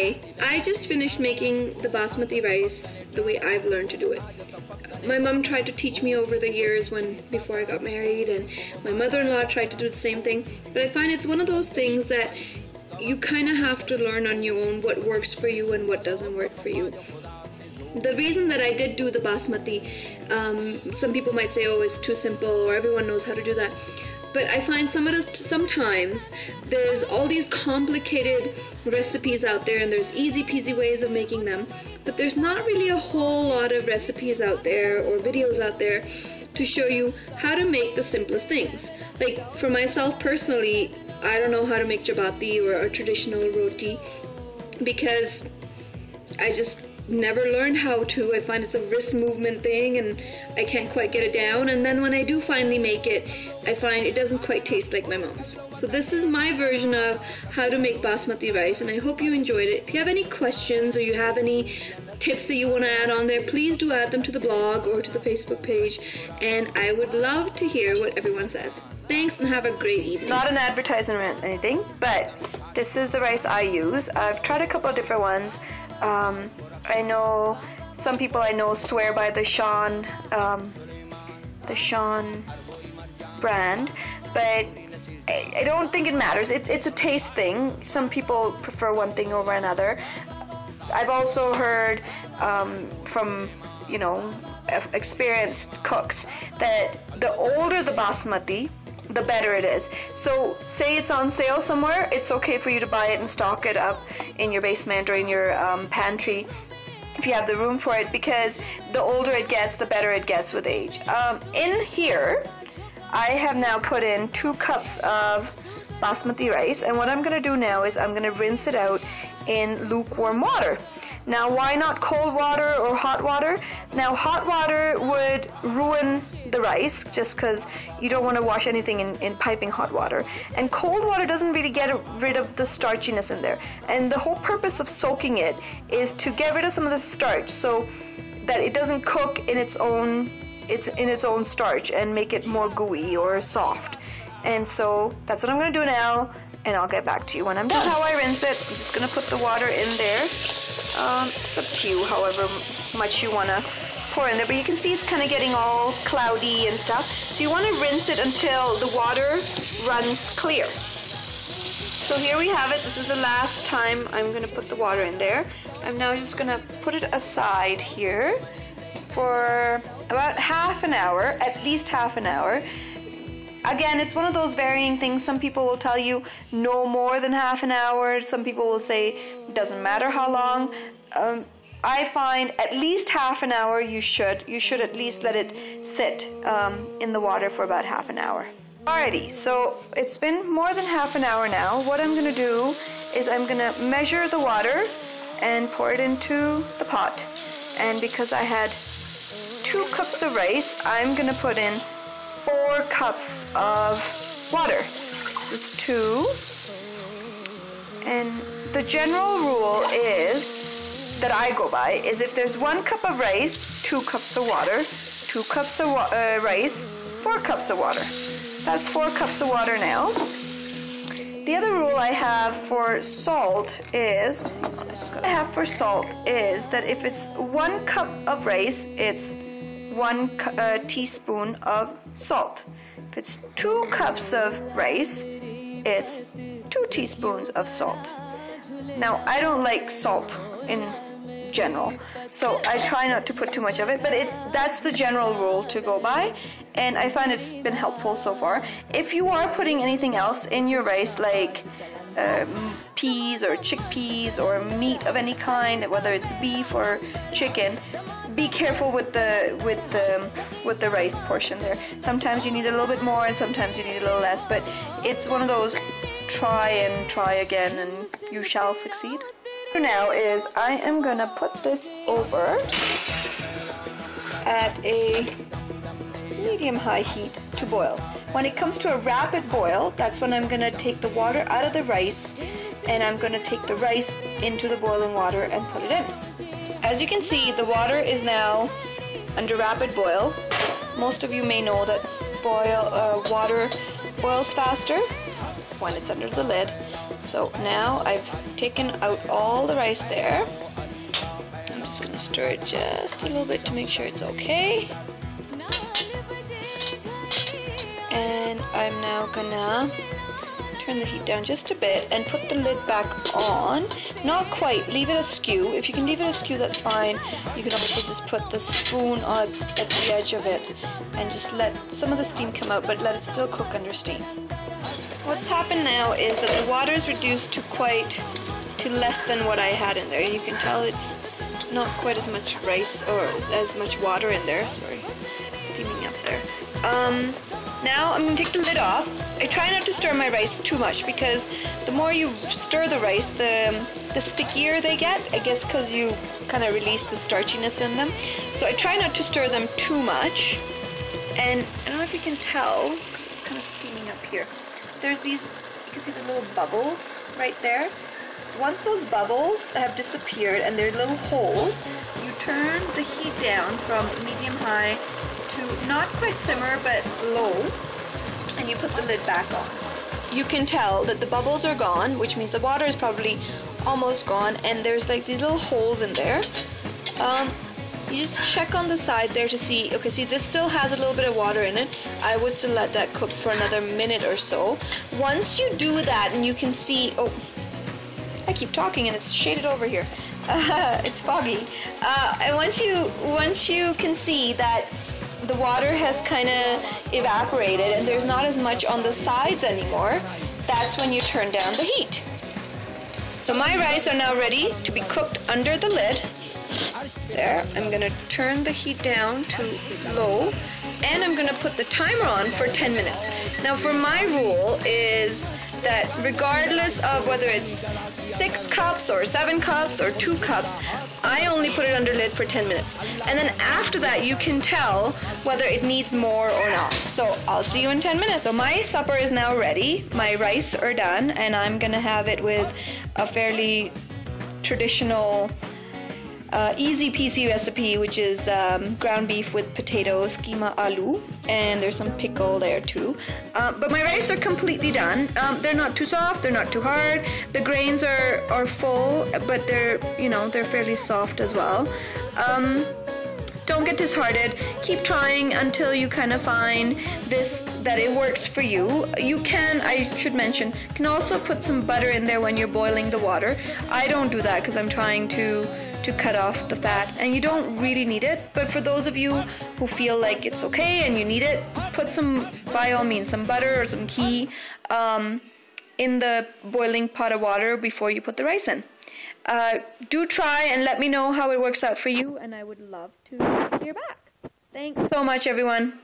Hi, I just finished making the basmati rice the way I've learned to do it. My mom tried to teach me over the years before I got married, and my mother-in-law tried to do the same thing, but I find it's one of those things that you kind of have to learn on your own what works for you and what doesn't work for you. The reason that I did do the basmati, some people might say, oh, it's too simple, or everyone knows how to do that. But I find sometimes there's all these complicated recipes out there, and there's easy peasy ways of making them, but there's not really a whole lot of recipes out there or videos out there to show you how to make the simplest things. Like for myself personally, I don't know how to make chapati or a traditional roti because I just never learned how to. I find it's a wrist movement thing and I can't quite get it down, and then when I do finally make it, I find it doesn't quite taste like my mom's. So this is my version of how to make basmati rice, and I hope you enjoyed it. If you have any questions or you have any tips that you want to add on there, please do add them to the blog or to the Facebook page, and I would love to hear what everyone says. Thanks and have a great evening. Not an advertisement or anything, but this is the rice I use. I've tried a couple of different ones. I know some people I know swear by the Sean brand, but I don't think it matters. It's a taste thing. Some people prefer one thing over another. I've also heard from experienced cooks that the older the basmati, the better it is. So say it's on sale somewhere, it's okay for you to buy it and stock it up in your basement or in your pantry if you have the room for it, because the older it gets, the better it gets with age. In here, I have now put in 2 cups of basmati rice, and what I'm going to do now is I'm going to rinse it out in lukewarm water. Now, why not cold water or hot water? Now, hot water would ruin the rice just because you don't want to wash anything in piping hot water. And cold water doesn't really get rid of the starchiness in there. And the whole purpose of soaking it is to get rid of some of the starch so that it doesn't cook in its own starch and make it more gooey or soft. And so that's what I'm going to do now, and I'll get back to you when I'm done. This is how I rinse it. I'm just going to put the water in there. It's up to you, however much you want to pour in there. But you can see it's kind of getting all cloudy and stuff. So you want to rinse it until the water runs clear. So here we have it. This is the last time I'm going to put the water in there. I'm now just going to put it aside here for about half an hour, at least half an hour. Again, it's one of those varying things. Some people will tell you no more than half an hour. Some people will say it doesn't matter how long. I find at least half an hour you should at least let it sit in the water for about half an hour. Alrighty, so it's been more than half an hour now. What I'm going to do is I'm going to measure the water and pour it into the pot. And because I had 2 cups of rice, I'm going to put in 4 cups of water. This is 2. And the general rule is, that I go by, is if there's 1 cup of rice, 2 cups of water, 2 cups of rice, 4 cups of water. That's 4 cups of water now. The other rule I have for salt is, that if it's 1 cup of rice, it's 1 teaspoon of salt. If it's 2 cups of rice, it's 2 teaspoons of salt. Now, I don't like salt in general, so I try not to put too much of it, but that's the general rule to go by, and I find it's been helpful so far. If you are putting anything else in your rice, like peas or chickpeas or meat of any kind, whether it's beef or chicken, be careful with the rice portion there. Sometimes you need a little bit more and sometimes you need a little less, but it's one of those try and try again and you shall succeed. Now is I am gonna put this over at a medium-high heat to boil. When it comes to a rapid boil, that's when I'm gonna take the water out of the rice and I'm gonna take the rice into the boiling water and put it in. As you can see, the water is now under rapid boil. Most of you may know that water boils faster when it's under the lid. So now I've taken out all the rice there. I'm just gonna stir it just a little bit to make sure it's okay. And I'm now gonna turn the heat down just a bit and put the lid back on. Not quite, leave it askew. If you can leave it askew, that's fine. You can also just put the spoon on at the edge of it and just let some of the steam come out, but let it still cook under steam. What's happened now is that the water is reduced to less than what I had in there. You can tell it's not quite as much rice or as much water in there. Sorry, steaming up there. Now I'm going to take the lid off. I try not to stir my rice too much because the more you stir the rice, the stickier they get, I guess because you kind of release the starchiness in them. So I try not to stir them too much. And I don't know if you can tell, because it's kind of steaming up here. There's these, you can see the little bubbles right there. Once those bubbles have disappeared and they're little holes, you turn the heat down from medium-high to not quite simmer but low, and you put the lid back on. You can tell that the bubbles are gone, which means the water is probably almost gone, and there's like these little holes in there. You just check on the side there to see, okay, see this still has a little bit of water in it. I would still let that cook for another minute or so. Once you do that and you can see, oh, I keep talking and it's shaded over here. It's foggy. And once you can see that the water has kind of evaporated and there's not as much on the sides anymore, that's when you turn down the heat. So my rice are now ready to be cooked under the lid. There, I'm gonna turn the heat down to low, and I'm gonna put the timer on for 10 minutes. Now for my rule is that regardless of whether it's 6 cups or 7 cups or 2 cups, I only put it under lid for 10 minutes. And then after that you can tell whether it needs more or not. So I'll see you in 10 minutes. So my supper is now ready. My rice are done, and I'm gonna have it with a fairly traditional easy peasy recipe, which is ground beef with potatoes, keema aloo, and there's some pickle there too. But my rice are completely done. They're not too soft, they're not too hard. The grains are full, but they're fairly soft as well. Don't get disheartened. Keep trying until you kind of find that it works for you. You can, I should mention, can also put some butter in there when you're boiling the water. I don't do that because I'm trying to cut off the fat, and you don't really need it, but for those of you who feel like it's okay and you need it, put some, by all means, some butter or some ghee in the boiling pot of water before you put the rice in. Do try and let me know how it works out for you, and I would love to hear back. Thanks so much, everyone.